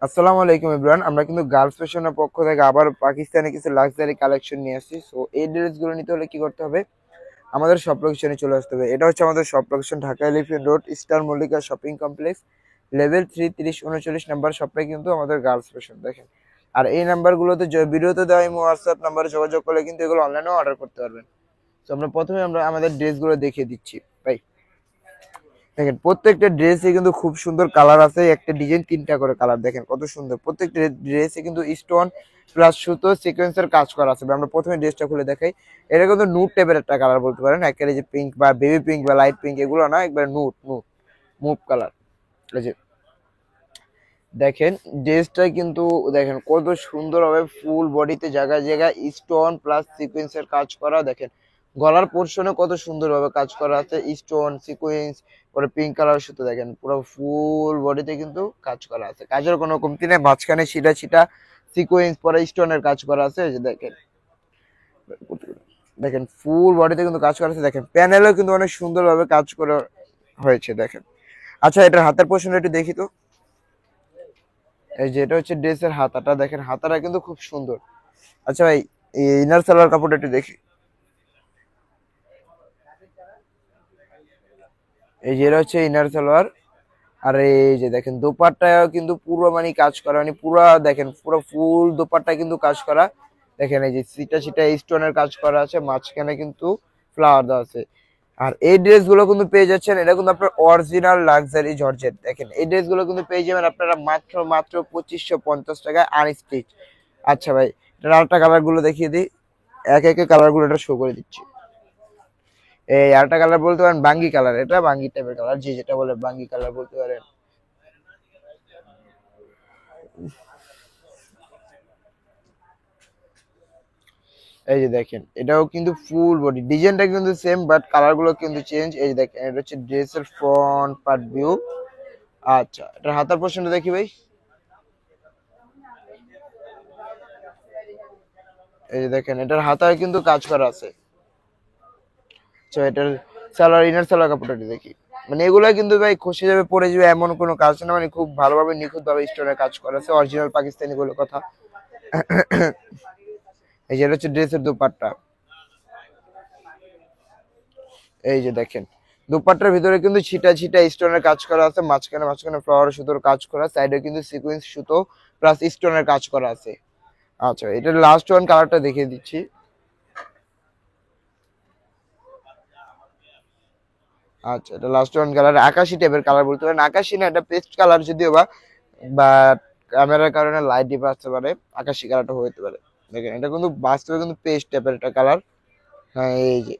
আসসালামু আলাইকুম এভরিওয়ান। আমরা কিন্তু গার্লস ফ্যাশনের পক্ষ থেকে আবার পাকিস্তানি কিছু লাক্সারি কালেকশন নিয়ে আসছি। সো এই ড্রেসগুলো নিতে হলে কি করতে হবে, আমাদের শপ লোকেশনে চলে আসতে হবে। এটা হচ্ছে আমাদের shop location, Dhaka elephant road, star Mallika shopping complex, level 3, 3039 number শপটাই কিন্তু আমাদের গার্লস ফ্যাশন। দেখেন, আর এই নাম্বারগুলোতে ভিডিওতে দেওয়া হোয়াটসঅ্যাপ নাম্বারে যোগাযোগ করলে কিন্তু এগুলো অনলাইনেও অর্ডার করতে পারবেন। তো আমরা আমাদের ড্রেসগুলো দেখিয়ে দিচ্ছি ভাই। দেখেন, প্রত্যেকটা ড্রেসে কিন্তু খুব সুন্দর কালার আছে, একটা ডিজাইন তিনটা করে কালার। দেখেন কত সুন্দর, প্রত্যেকটা ড্রেসে কিন্তু স্টোন প্লাস সুতো সিকোয়েন্সের কাজ করা আছে। আমরা প্রথমে ড্রেসটা খুলে দেখাই। এটা কিন্তু নুট টাইপের একটা কালার বলতে পারেন, একেবারে যে পিঙ্ক বা বেবি পিঙ্ক বা লাইট পিঙ্ক এগুলো না, একবার নুট নুট মুভ কালার। এই যে দেখেন ড্রেসটা কিন্তু দেখেন কত সুন্দর হবে, ফুল বডিতে জায়গায় জায়গায় স্টোন প্লাস সিকোয়েন্সের কাজ করা। দেখেন গলার পোর্শনে কত সুন্দরভাবে কাজ করা আছে, স্টোন সিকোয়েন্স, পরে পিঙ্ক কালার সুতো। দেখেন পুরো ফুল বডিতে কিন্তু কাজ করা আছে, কাজের কোনো কমতি নেই। মাঝখানে ছিটা ছিটা সিকোয়েন্স পরে স্টোনের কাজ করা আছে। এই যে দেখেন, দেখেন ফুল বডিতে কিন্তু কাজ করা আছে। দেখেন প্যানেলও কিন্তু অনেক সুন্দরভাবে কাজ করা হয়েছে। দেখেন, আচ্ছা এটার হাতের পোর্শনটা একটু দেখি তো। এই যে এটা হচ্ছে ড্রেসের হাতাটা, দেখেন হাতাটা কিন্তু খুব সুন্দর। আচ্ছা ভাই, এই ইনার সালোয়ার কাপড়টা একটু দেখি। এই যে এটা হচ্ছে ইনার সালোয়ার। আর এই যে দেখেন দোপাট্টাও কিন্তু পুরো মানে কাজ করা, মানে পুরো দেখেন পুরো ফুল দোপাট্টা কিন্তু কাজ করা। দেখেন এই যে সিটা সিটা স্টোনের কাজ করা আছে, মাঝখানে কিন্তু ফ্লাওয়ার দেওয়া আছে। আর এই ড্রেসগুলো কিন্তু পেয়ে যাচ্ছেন, এটা কিন্তু আপনার অরিজিনাল লাক্সারি জর্জেট। দেখেন এই ড্রেসগুলো কিন্তু পেয়ে যাবেন আপনারা মাত্র মাত্র 2550 টাকায় আনস্টিচ। আচ্ছা ভাই, এটার আরেকটা কালার গুলো দেখিয়ে দিই, এক একে কালার গুলো এটা শো করে দিচ্ছি। এই আরেকটা কালার বলতে পারেন বাঙ্গি কালার, এটা বাঙ্গি টাইপের কালার, যে যেটা বলে বাঙ্গি কালার বলতে পারেন। এই যে দেখেন এটাও কিন্তু ফুল বডি, ডিজাইনটা কিন্তু সেম বাট কালার গুলো কিন্তু চেঞ্জ। এই যে দেখেন এটা হচ্ছে ড্রেসের ফ্রন্ট পার্ট ভিউ। আচ্ছা এটার হাতার পোর্শনটা দেখি ভাই। এই যে দেখেন এটার হাতায় কিন্তু কাজ করা আছে। আচ্ছা এটার সালোয়ার, ইনার সালোয়ার কাপড়টা দেখি। মানে এগুলা কিন্তু ভাই খসে যাবে পরে যাবে এমন কোনো কাজ না, মানে খুব ভালোভাবে নিখুঁত ভাবে স্টোনের কাজ করা আছে, অরিজিনাল পাকিস্তানি বলে কথা। এই যে এটা হচ্ছে ড্রেসের দোপাট্টা। এই যে দেখেন দুপাট্টার ভিতরে কিন্তু ছিটা ছিটা স্টোনের কাজ করা আছে, মাঝখানে মাঝখানে ফ্লাওয়ার সুতোর কাজ করা, সাইডে কিন্তু সিকোয়েন্স সুতো প্লাস স্টোনের কাজ করা আছে। আচ্ছা এটা লাস্ট ওয়ান কালারটা দেখিয়ে দিচ্ছি। আচ্ছা এটা লাস্ট ওয়ান কালার, আকাশি টাইপের কালার বলতে পারেন, আকাশি না এটা পেস্ট কালার যদিও বা ক্যামেরার কারণে লাইট ডিপ আসতে পারে, আকাশি কালারটা হতে পারে। দেখেন এটা কিন্তু বাস্তবে কিন্তু পেস্ট টাইপের একটা কালার। হ্যাঁ এই যে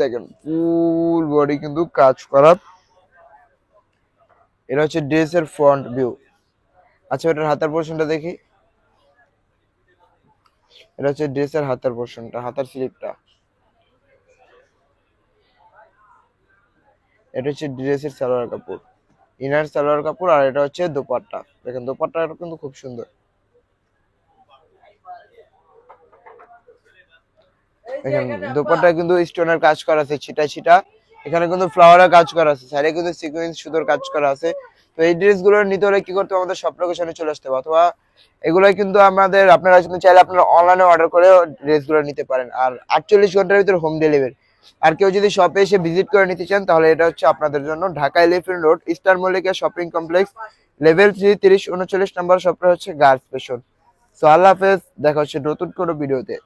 দেখেন ফুল বডি কিন্তু কাজ করা। এটা হচ্ছে ড্রেসের ফ্রন্ট ভিউ। আচ্ছা এটার হাতার পোর্শনটা দেখি। এটা হচ্ছে ড্রেসের হাতার পোর্শনটা, হাতার স্লিপটা। এটা হচ্ছে ড্রেসের সালোয়ার কাপড়, ইনার সালোয়ার কাপড়। আর এটা হচ্ছে দোপাট্টা। দেখেন দোপাট্টাটা কিন্তু খুব সুন্দর। দেখেন দোপাট্টা কিন্তু স্টোনের কাজ করা আছে ছিটা ছিটা, এখানে কিন্তু ফ্লাওয়ারের কাজ করা আছে, সাইডে কিন্তু সিকোয়েন্স সুতোর কাজ করা আছে। তো এই ড্রেসগুলো নিতে হলে কি করতে হবে, আমাদের সব লোকেশনে চলে আসতে হবে, অথবা এগুলো কিন্তু আমাদের আপনারা কিন্তু চাইলে আপনারা অনলাইনে অর্ডার করে ড্রেসগুলো নিতে পারেন। আর 48 ঘন্টার ভিতরে হোম ডেলিভারি। আর কেউ যদি শপে এসে ভিজিট করে নিতে চান তাহলে এটা হচ্ছে আপনাদের জন্য, Dhaka elephant road, star Mallika shopping complex, level 3, 3039 number শপটা হচ্ছে গার্লস ফ্যাশন। সো আল্লাহ হাফেজ, দেখা হচ্ছে নতুন কোনো ভিডিওতে।